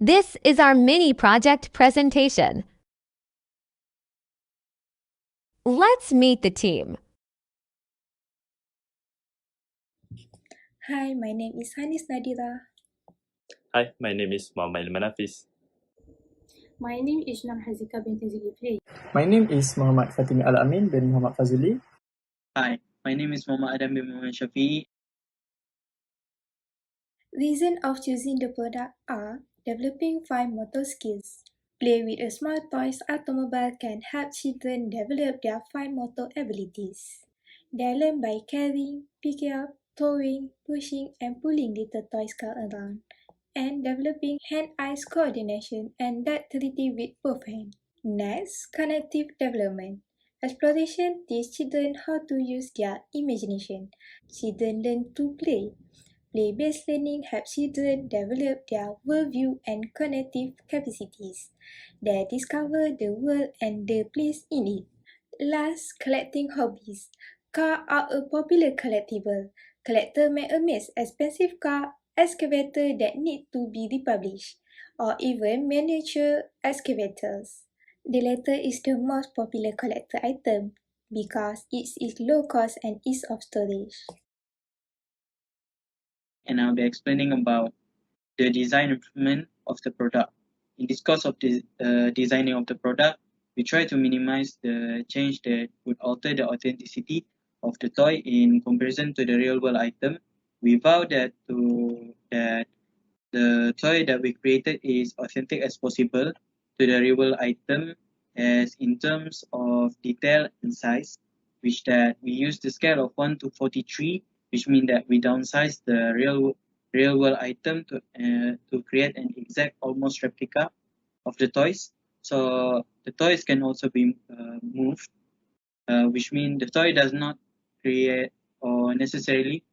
This is our mini project presentation. Let's meet the team. Hi, my name is Hanis Nadirah. Hi, my name is Muhammad HAFIZ. My name is HAZIQAH binti ZULKIFLI. My name is Muhammad FATIMI AL-AMIN bin Muhammad FADZULLI. Hi, my name is Muhammad Adam bin Muhammad SHAFEE. Reason of choosing the product are developing fine motor skills. Play with a small toys automobile can help children develop their fine motor abilities. They learn by carrying, picking up, throwing, pushing, and pulling little toys car around, and developing hand-eye coordination and dexterity with both hands. Next, cognitive development. Exploration teaches children how to use their imagination. Children learn to play. Play-based learning helps children develop their worldview and cognitive capacities. They discover the world and their place in it. Last, collecting hobbies. Cars are a popular collectible. Collectors may amass expensive car excavator that need to be republished, or even miniature excavators. The latter is the most popular collector item because it is low cost and ease of storage. And I'll be explaining about the design improvement of the product. In this course of the designing of the product, we try to minimize the change that would alter the authenticity of the toy in comparison to the real world item. We vow that the toy that we created is authentic as possible to the real world item, as in terms of detail and size, which that we use the scale of 1 to 43, which means that we downsize the real world item to create an exact almost replica of the toys. So the toys can also be moved, which means the toy does not create or necessarily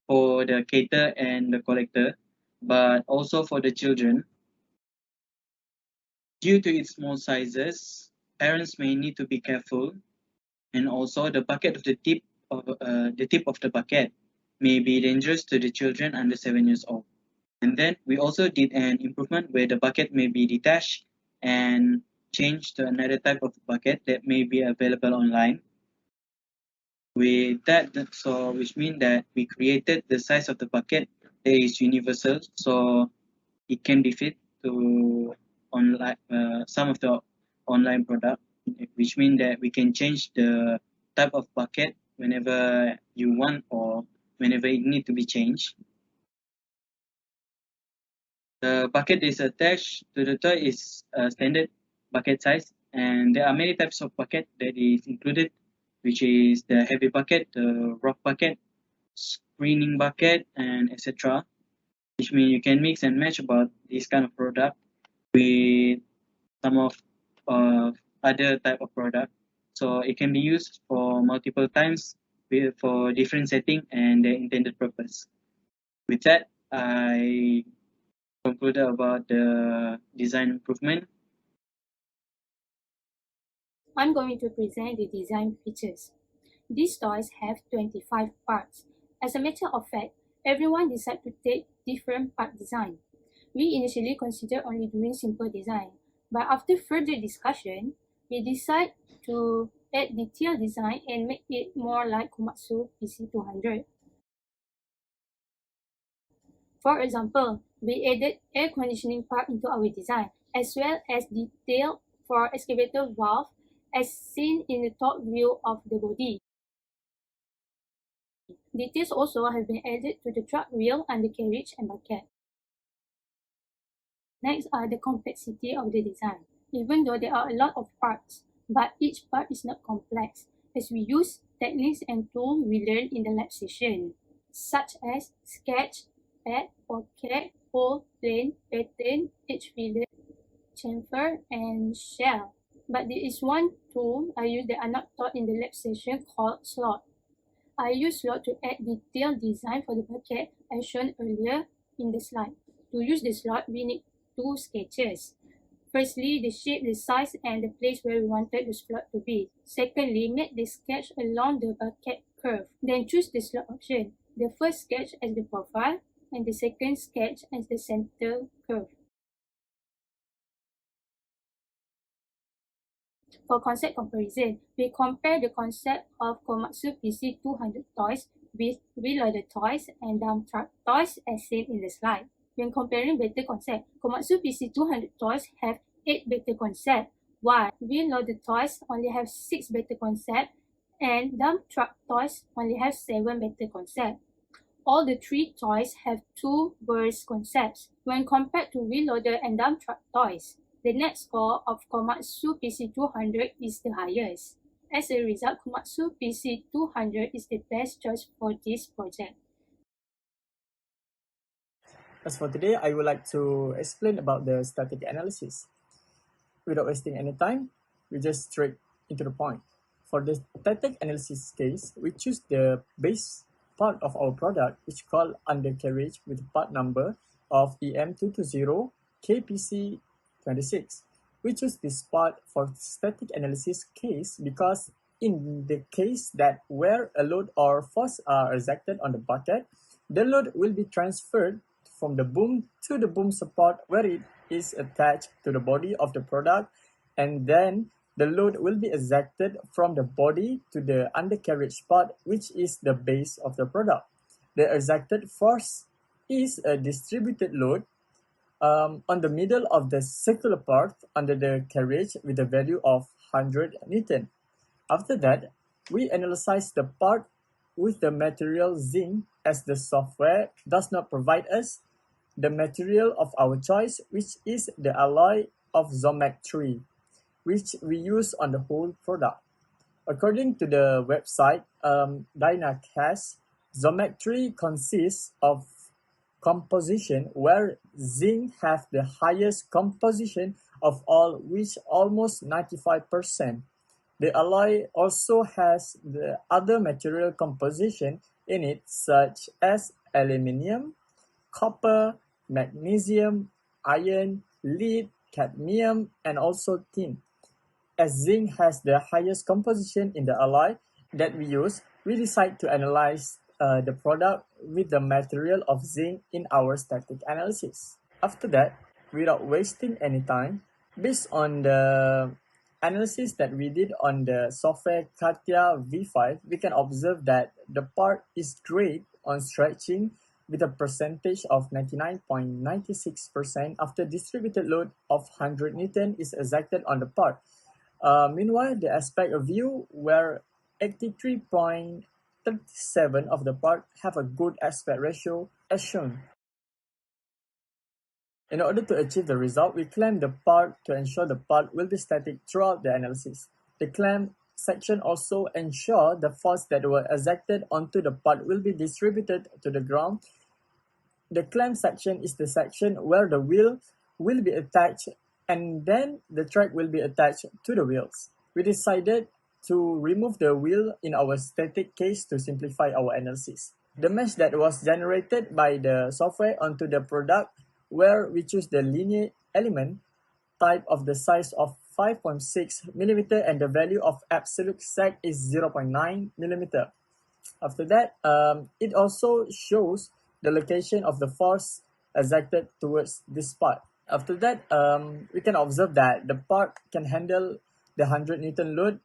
for the cater and the collector, but also for the children. Due to its small sizes, parents may need to be careful, and also the tip of the bucket may be dangerous to the children under 7 years old. And then we also did an improvement where the bucket may be detached and changed to another type of bucket that may be available online. With that, which means that we created the size of the bucket that is universal, so it can be fit to online some of the online product, which means that we can change the type of bucket whenever you want or whenever it need to be changed. The bucket is attached to the toy is a standard bucket size, and there are many types of bucket that is included, which is the heavy bucket, the rock bucket, screening bucket, and etc. Which means you can mix and match about this kind of product with some of other type of product. So it can be used for multiple times for different setting and the intended purpose. With that, I concluded about the design improvement. I'm going to present the design features. These toys have 25 parts. As a matter of fact, everyone decided to take different part design. We initially considered only doing simple design, but after further discussion, we decided to add detailed design and make it more like Komatsu PC200. For example, we added air conditioning part into our design, as well as detail for excavator valve as seen in the top view of the body. Details also have been added to the truck wheel, undercarriage, and bucket. Next are the complexity of the design. Even though there are a lot of parts, but each part is not complex, as we use techniques and tools we learned in the lab session, such as sketch, pad, pocket, hole, plane, pattern, edge filler, chamfer, and shell. But there is one tool I use that are not taught in the lab session called slot. I use slot to add detailed design for the bucket as shown earlier in the slide. To use the slot, we need two sketches. Firstly, the shape, the size, and the place where we wanted the slot to be. Secondly, make the sketch along the bucket curve. Then choose the slot option. The first sketch as the profile, and the second sketch as the center curve. For concept comparison, we compare the concept of Komatsu PC200 toys with reloaded toys and dump truck toys as seen in the slide. When comparing beta concept, Komatsu PC200 toys have 8 beta concept, while reloaded toys only have 6 beta concept and dump truck toys only have 7 beta concept. All the 3 toys have 2 burst concepts. When compared to reloader and dump truck toys, the net score of Komatsu PC200 is the highest. As a result, Komatsu PC200 is the best choice for this project. As for today, I would like to explain about the static analysis. Without wasting any time, we just straight into the point. For the static analysis case, we choose the base part of our product, which is called undercarriage with part number of EM220 KPC26. We choose this part for static analysis case because in the case that where a load or force are exerted on the bucket, the load will be transferred from the boom to the boom support where it is attached to the body of the product, and then the load will be exerted from the body to the undercarriage part, which is the base of the product. The exerted force is a distributed load on the middle of the circular part under the carriage with a value of 100 Newton. After that, we analyze the part with the material zinc as the software does not provide us the material of our choice, which is the alloy of ZOMAC3, which we use on the whole product. According to the website Dynacast, ZOMAC3 consists of composition where zinc have the highest composition of all, which almost 95%. The alloy also has the other material composition in it such as aluminium, copper, magnesium, iron, lead, cadmium, and also tin. As zinc has the highest composition in the alloy that we use, we decide to analyze the product with the material of zinc in our static analysis. After that, without wasting any time, based on the analysis that we did on the software Katia V5, we can observe that the part is great on stretching with a percentage of 99.96% after distributed load of 100 Newton is exerted on the part. Meanwhile, the aspect of view where 83.37 of the part have a good aspect ratio as shown. In order to achieve the result, we clamp the part to ensure the part will be static throughout the analysis. The clamp section also ensure the force that were exerted onto the part will be distributed to the ground. The clamp section is the section where the wheel will be attached and then the track will be attached to the wheels. We decided to remove the wheel in our static case to simplify our analysis. The mesh that was generated by the software onto the product where we choose the linear element type of the size of 5.6 mm and the value of absolute sag is 0.9 mm. After that, it also shows the location of the force exerted towards this part. After that, we can observe that the part can handle the 100 Newton load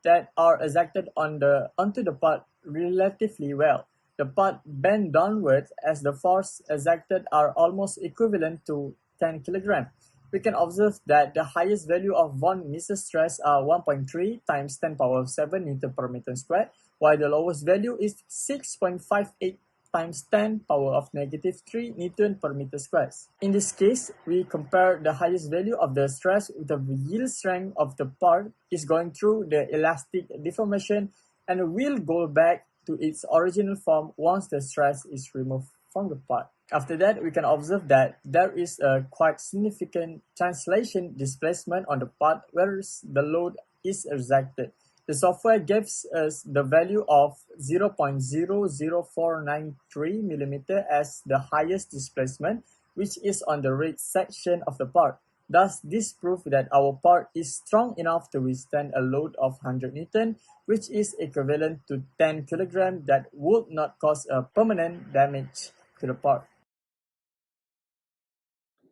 that are exerted onto the part relatively well. The part bend downwards as the force exerted are almost equivalent to 10 kg. We can observe that the highest value of von Mises stress are 1.3 times 10 power of 7 Newton per meter squared, while the lowest value is 6.58 times 10 power of negative 3 Newton per meter squared. In this case, we compare the highest value of the stress with the yield strength of the part is going through the elastic deformation and will go back to its original form once the stress is removed from the part. After that, we can observe that there is a quite significant translation displacement on the part where the load is exerted. The software gives us the value of 0.00493 mm as the highest displacement, which is on the right section of the part. Thus, this proves that our part is strong enough to withstand a load of 100 Newton, which is equivalent to 10 kg that would not cause a permanent damage to the part.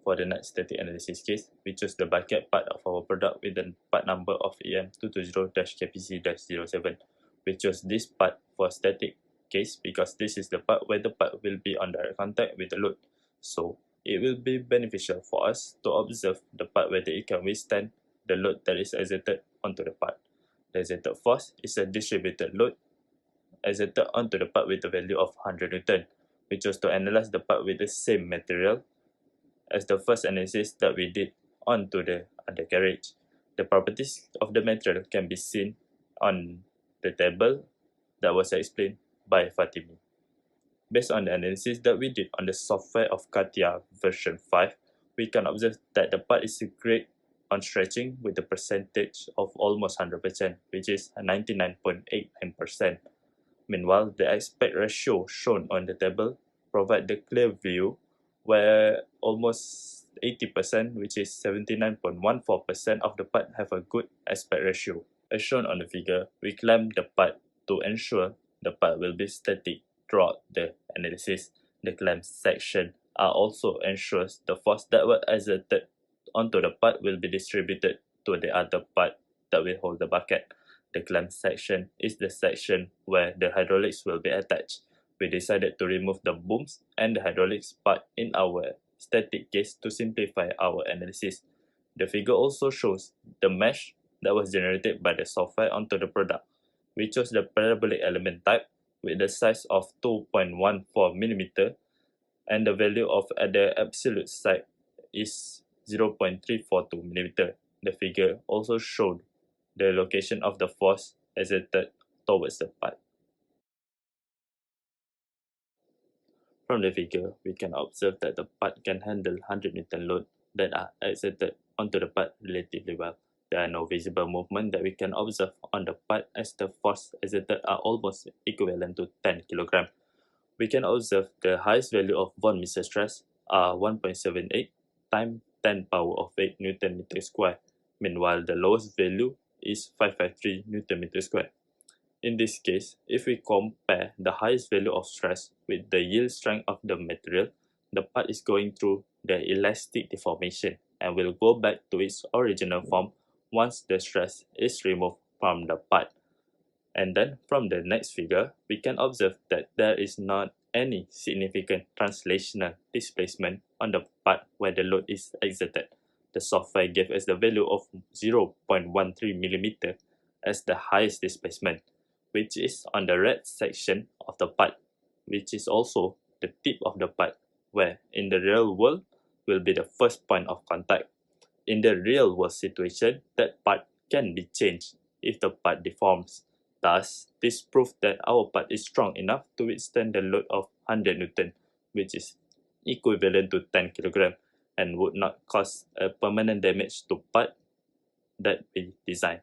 For the next static analysis case, we choose the bucket part of our product with the part number of EM220-KPC-07. We chose this part for static case because this is the part where the part will be on direct contact with the load. So, it will be beneficial for us to observe the part whether it can withstand the load that is exerted onto the part. The exerted force is a distributed load exerted onto the part with a value of 100 Newton. We chose to analyze the part with the same material as the first analysis that we did onto the undercarriage. The properties of the material can be seen on the table that was explained by Fatimi. Based on the analysis that we did on the software of CATIA version 5, we can observe that the part is great on stretching with a percentage of almost 100%, which is 99.89%. Meanwhile, the aspect ratio shown on the table provide the clear view where almost 80%, which is 79.14% of the part have a good aspect ratio. As shown on the figure, we clamp the part to ensure the part will be static throughout the analysis. The clamp section also ensures the force that was exerted onto the part will be distributed to the other part that will hold the bucket. The clamp section is the section where the hydraulics will be attached. We decided to remove the booms and the hydraulics part in our static case to simplify our analysis. The figure also shows the mesh that was generated by the software onto the product. We chose the parabolic element type with the size of 2.14 mm and the value of the absolute side is 0.342 mm. The figure also showed the location of the force exerted towards the part. From the figure, we can observe that the part can handle 100 Newton load that are exerted onto the part relatively well. There are no visible movement that we can observe on the part as the force exerted are almost equivalent to 10 kg. We can observe the highest value of von Mises stress are 1.78 times 10 power of 8 Newton meter square. Meanwhile, the lowest value is 553 Newton meter square. In this case, if we compare the highest value of stress with the yield strength of the material, the part is going through the elastic deformation and will go back to its original form once the stress is removed from the part. And then from the next figure, we can observe that there is not any significant translational displacement on the part where the load is exerted. The software gave us the value of 0.13 mm as the highest displacement, which is on the red section of the part, which is also the tip of the part, where in the real world will be the first point of contact. In the real world situation, that part can be changed if the part deforms. Thus, this proves that our part is strong enough to withstand the load of 100 Newton, which is equivalent to 10 kg, and would not cause a permanent damage to part that we designed.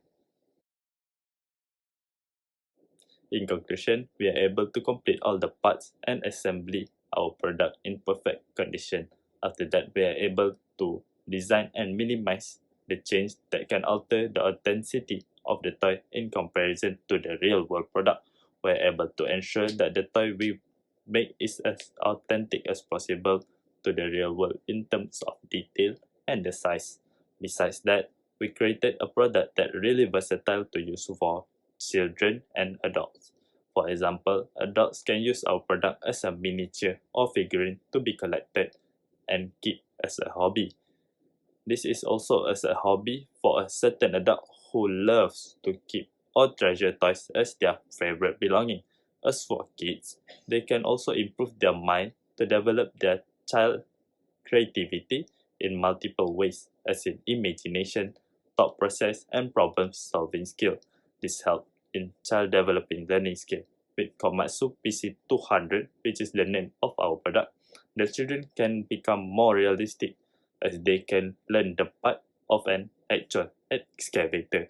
In conclusion, we are able to complete all the parts and assembly our product in perfect condition. After that, we are able to design and minimize the change that can alter the authenticity of the toy in comparison to the real world product. We are able to ensure that the toy we make is as authentic as possible to the real world in terms of detail and the size. Besides that, we created a product that really versatile to use for children and adults. For example, adults can use our product as a miniature or figurine to be collected and keep as a hobby. This is also as a hobby for a certain adult who loves to keep or treasure toys as their favorite belonging. As for kids, they can also improve their mind to develop their child creativity in multiple ways, as in imagination, thought process, and problem-solving skill. This helps in child developing learning skill. With Komatsu PC200, which is the name of our product, the children can become more realistic as they can learn the part of an actual excavator.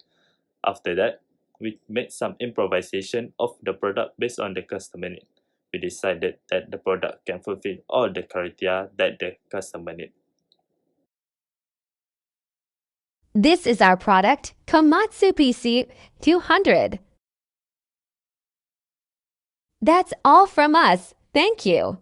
After that, we made some improvisation of the product based on the customer need. We decided that the product can fulfill all the criteria that the customer need. This is our product, Komatsu PC 200. That's all from us. Thank you.